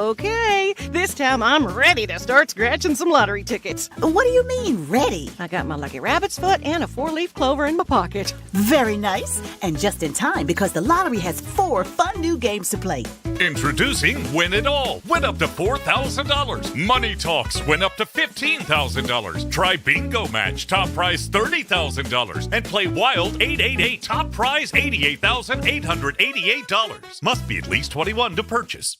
Okay, this time I'm ready to start scratching some lottery tickets. What do you mean, ready? I got my lucky rabbit's foot and a 4-leaf clover in my pocket. Very nice. And just in time because the lottery has 4 fun new games to play. Introducing Win It All. Win up to $4,000. Money Talks. Win up to $15,000. Try Bingo Match. Top prize $30,000. And play Wild 888. Top prize $88,888. Must be at least 21 to purchase.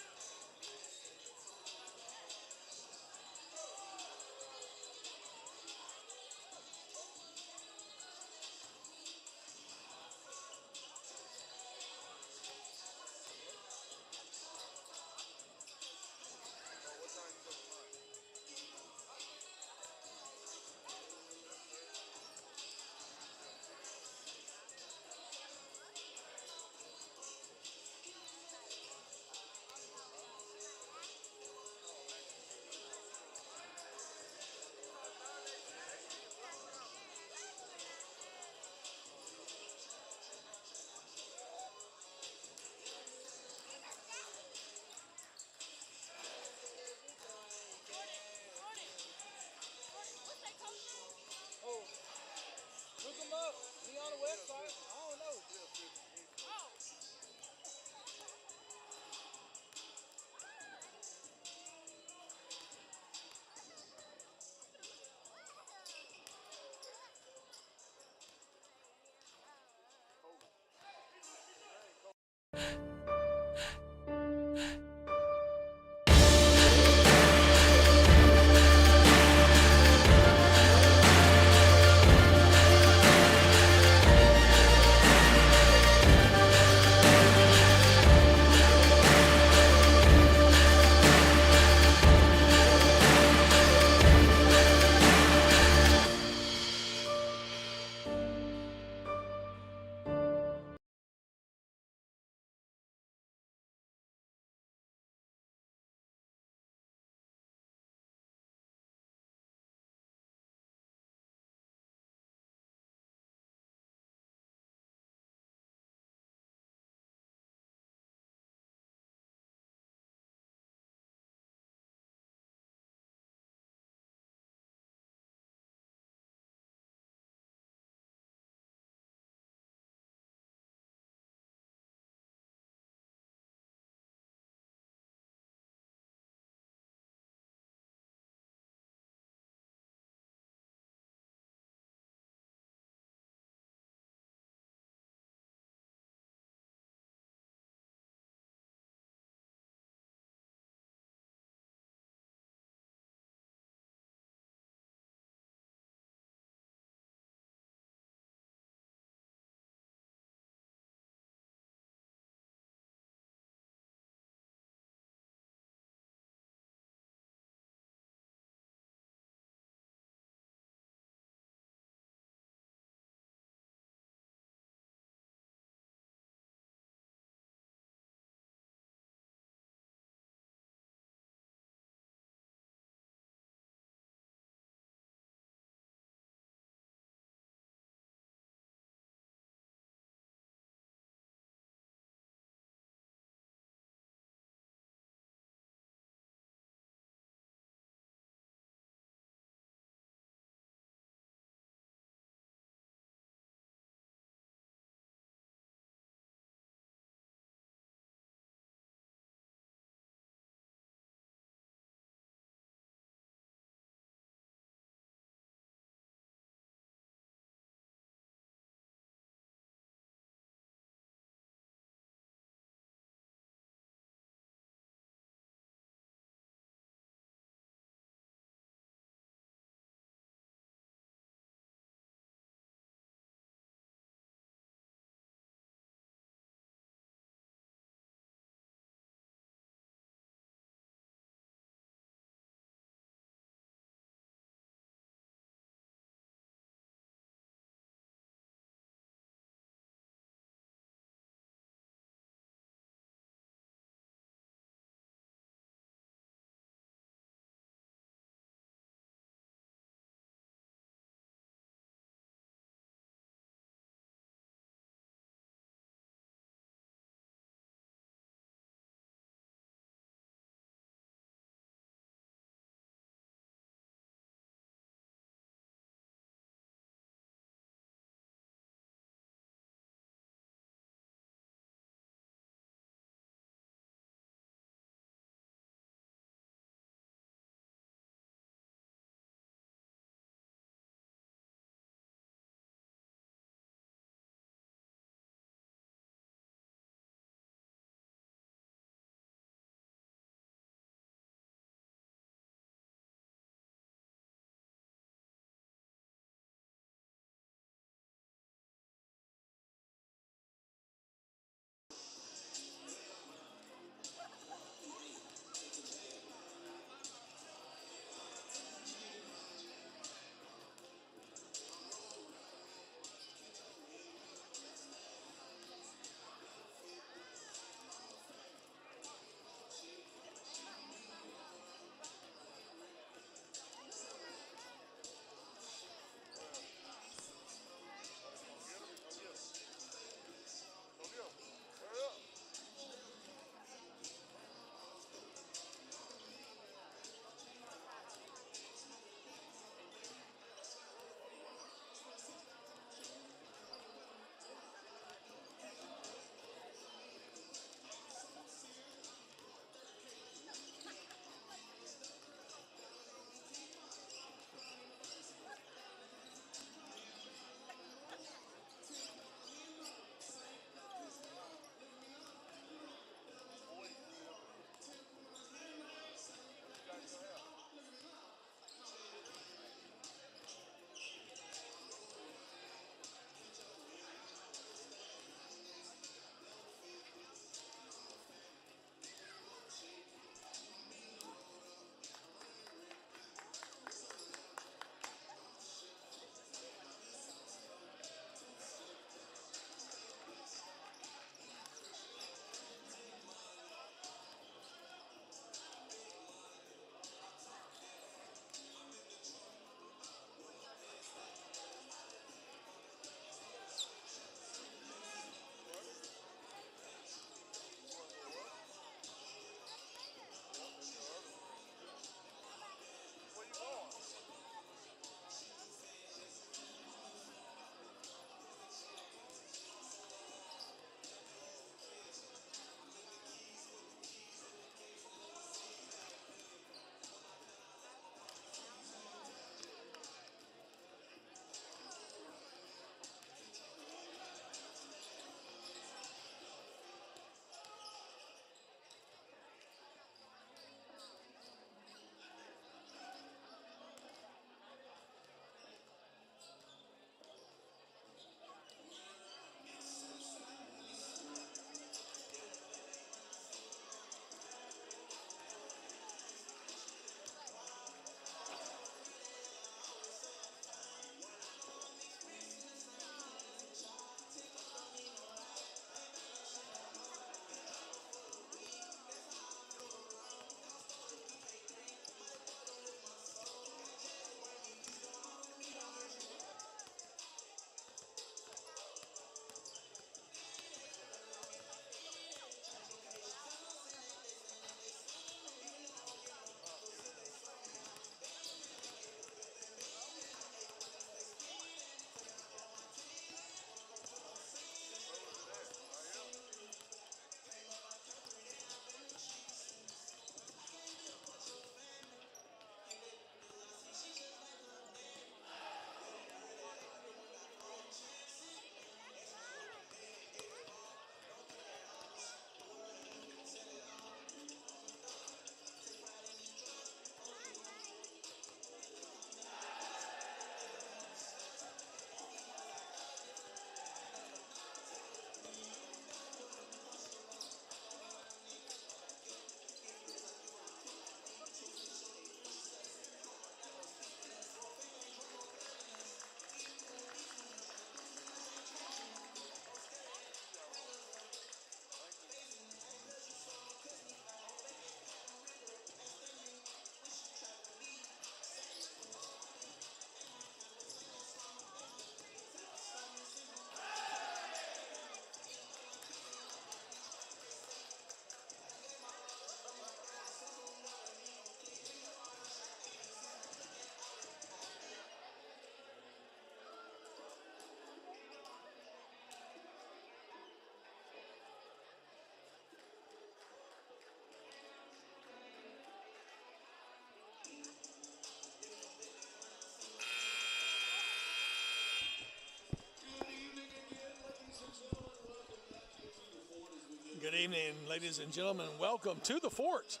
Good evening, ladies and gentlemen. Welcome to the Fort,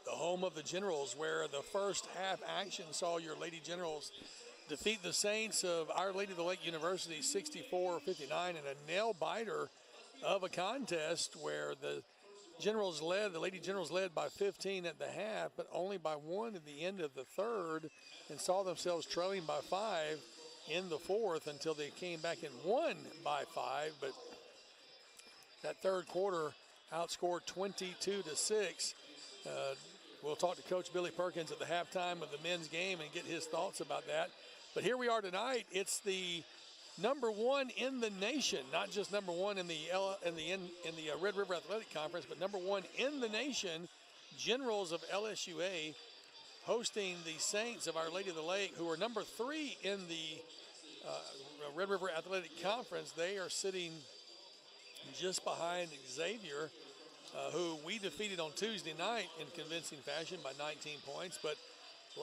the home of the Generals, where the first half action saw your Lady Generals defeat the Saints of Our Lady of the Lake University 64-59 in a nail-biter of a contest where the Lady Generals led by 15 at the half, but only by 1 at the end of the third, and saw themselves trailing by 5 in the fourth until they came back and won by 5. But that third quarter outscored 22-6. We'll talk to Coach Billy Perkins at the halftime of the men's game and get his thoughts about that. But here we are tonight. It's the number one in the nation, not just number one in the Red River Athletic Conference, but number one in the nation. Generals of LSUA hosting the Saints of Our Lady of the Lake, who are number 3 in the Red River Athletic Conference. They are sitting just behind Xavier, who we defeated on Tuesday night in convincing fashion by 19 points. But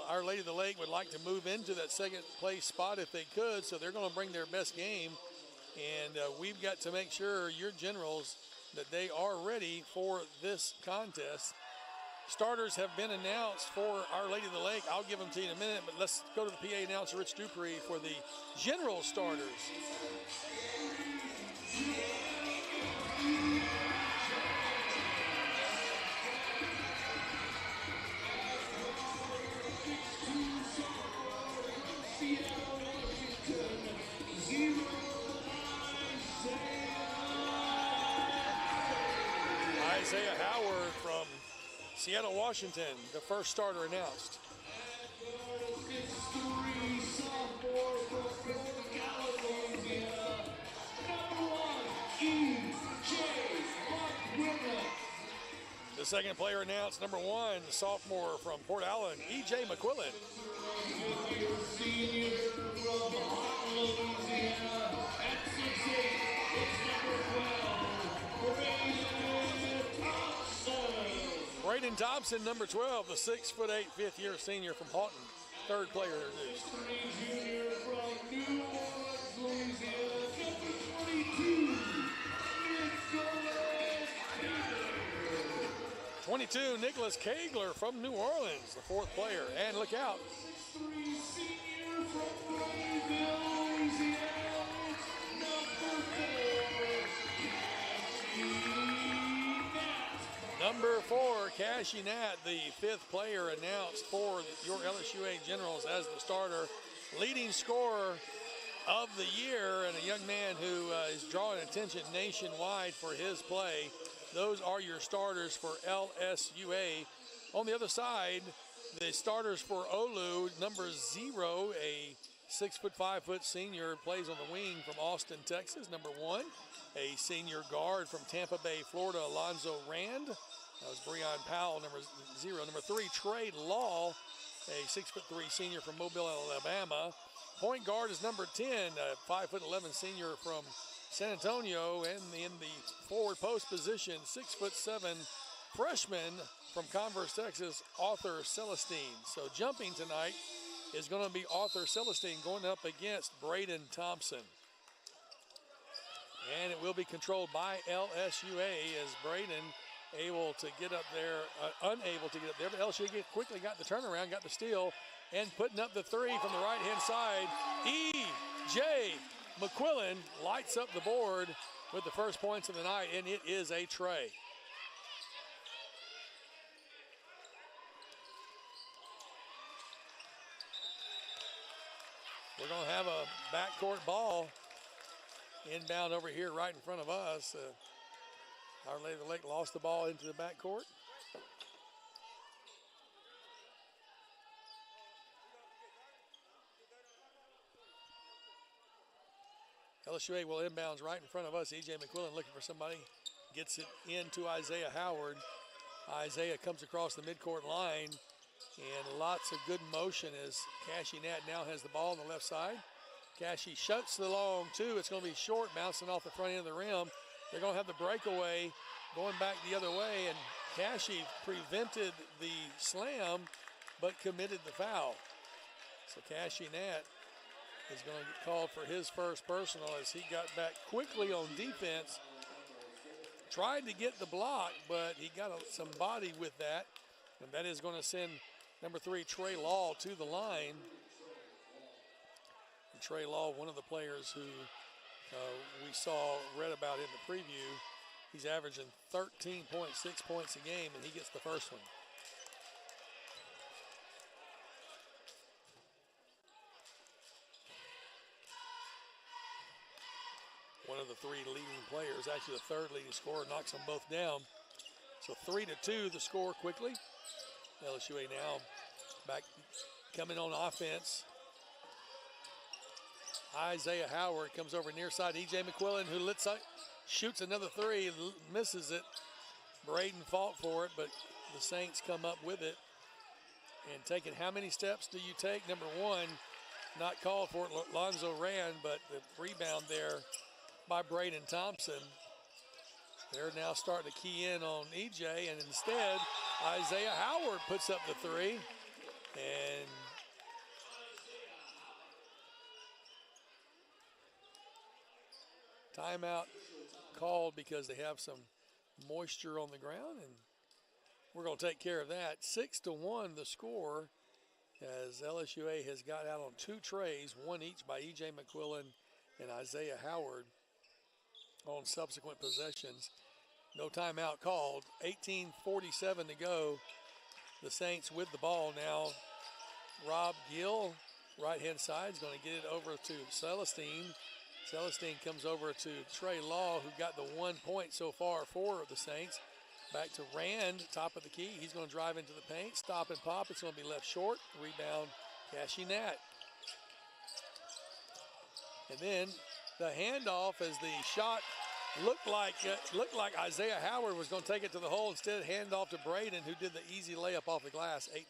Our Lady of the Lake would like to move into that second place spot if they could, so they're going to bring their best game. And we've got to make sure your Generals that they are ready for this contest. Starters have been announced for Our Lady of the Lake. I'll give them to you in a minute, but let's go to the PA announcer, Rich Dupree, for the General starters. Isaiah Howard from Seattle, Washington, the first starter announced. The second player announced, number 1, sophomore from Port Allen, E.J. McQuillan. Senior from Louisiana at 6'8", it's number 12, Braden Thompson, number 12, the 6'8", fifth-year senior from Houghton, third player introduced. Junior from New Orleans, Louisiana, number 22, Nicholas 22, Nicholas Kagler from New Orleans, the fourth player. And look out. 6'3", senior from Greenville, Louisiana, number 4, Number 4, Cassie Nat, the fifth player announced for your LSUA Generals as the starter. Leading scorer of the year and a young man who is drawing attention nationwide for his play. Those are your starters for LSUA. On the other side, the starters for Olu, number 0, a 6'5" senior, plays on the wing from Austin, Texas. Number 1, a senior guard from Tampa Bay, Florida, Alonzo Rand. That was Breon Powell, number 0. Number 3, Trey Law, a 6'3" senior from Mobile, Alabama. Point guard is number 10, a 5'11" senior from San Antonio, and in the forward post position, 6'7" freshman from Converse, Texas, Arthur Celestine. So jumping tonight is going to be Arthur Celestine going up against Braden Thompson. And it will be controlled by LSUA as Braden unable to get up there, but LSUA quickly got the turnaround, got the steal, and putting up the 3 from the right-hand side. E.J. McQuillan lights up the board with the first points of the night, and it is a tray. We're going to have a backcourt ball inbound over here right in front of us. Our Lady of the Lake lost the ball into the backcourt. LSUA will inbounds right in front of us. E.J. McQuillan looking for somebody. Gets it into Isaiah Howard. Isaiah comes across the midcourt line. And lots of good motion as Cassie Nat now has the ball on the left side. Cassie shuts the long 2. It's going to be short, bouncing off the front end of the rim. They're going to have the breakaway going back the other way. And Cassie prevented the slam, but committed the foul. So Cassie Nat is going to get called for his first personal as he got back quickly on defense tried to get the block, but he got some body with that. And that is going to send number 3, Trey Law, to the line. And Trey Law, one of the players who we read about in the preview. He's averaging 13.6 points a game, and he gets the first one. One of the 3 leading players, actually the 3rd leading scorer, knocks them both down. So 3-2 the score quickly. LSUA now back coming on offense. Isaiah Howard comes over near side. E.J. McQuillan, who shoots another 3, misses it. Braden fought for it, but the Saints come up with it. And taking how many steps do you take? Number 1, not called for it. Lonzo ran, but the rebound there by Braden Thompson. They're now starting to key in on EJ, and instead Isaiah Howard puts up the 3. And timeout called because they have some moisture on the ground, and we're going to take care of that. 6-1 the score, as LSUA has got out on 2 trays, 1 each by E.J. McQuillan and Isaiah Howard on subsequent possessions. No timeout called. 18:47 to go. The Saints with the ball now. Rob Gill, right-hand side, is going to get it over to Celestine. Celestine comes over to Trey Law, who got the 1 point so far for the Saints. Back to Rand, top of the key. He's going to drive into the paint, stop and pop. It's going to be left short. Rebound, Cashy Nat. And then the handoff as the shot looked like Isaiah Howard was going to take it to the hole. Instead, hand off to Braden, who did the easy layup off the glass. 8-1.